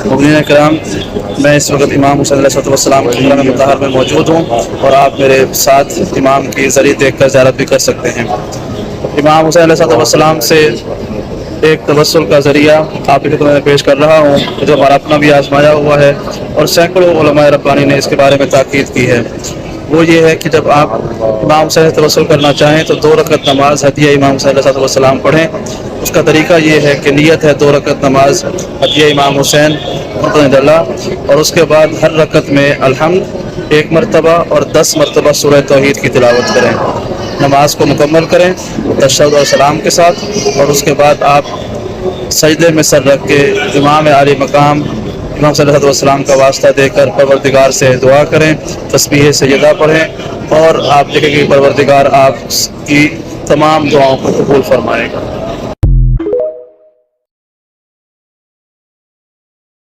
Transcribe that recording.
مؤمنین کرام، میں اس وقت امام حسین علیہ السلام کے حرم مطہر میں موجود ہوں اور آپ میرے ساتھ امام کی ذریعے دیکھ کر زیارت بھی کر سکتے ہیں۔ امام حسین علیہ السلام سے ایک توسل کا ذریعہ آپ کی خدمت میں پیش کر رہا ہوں، جو ہمارا اپنا بھی آزمایا ہوا ہے اور سینکڑوں علماء ربانی نے اس کے بارے میں تاکید کی ہے۔ وہ یہ ہے کہ جب آپ امام حسین سے توسل کرنا چاہیں تو 2 رکعت نماز ہدیہ امام حسین علیہ السلام پڑھیں۔ اس کا طریقہ یہ ہے کہ نیت ہے 2 رکعت نماز ہدیہ امام حسین اللہ، اور اس کے بعد ہر رکعت میں الحمد 1 مرتبہ اور 10 مرتبہ سورہ توحید کی تلاوت کریں۔ نماز کو مکمل کریں تشہد اور سلام کے ساتھ، اور اس کے بعد آپ سجدے میں سر رکھ کے امام عالی مقام امام صلی اللہ علیہ وسلم کا واسطہ دے کر پروردگار سے دعا کریں، تسبیح سجدہ پڑھیں، اور آپ دیکھیں کہ پروردگار آپ کی تمام دعاؤں کو قبول فرمائے گا۔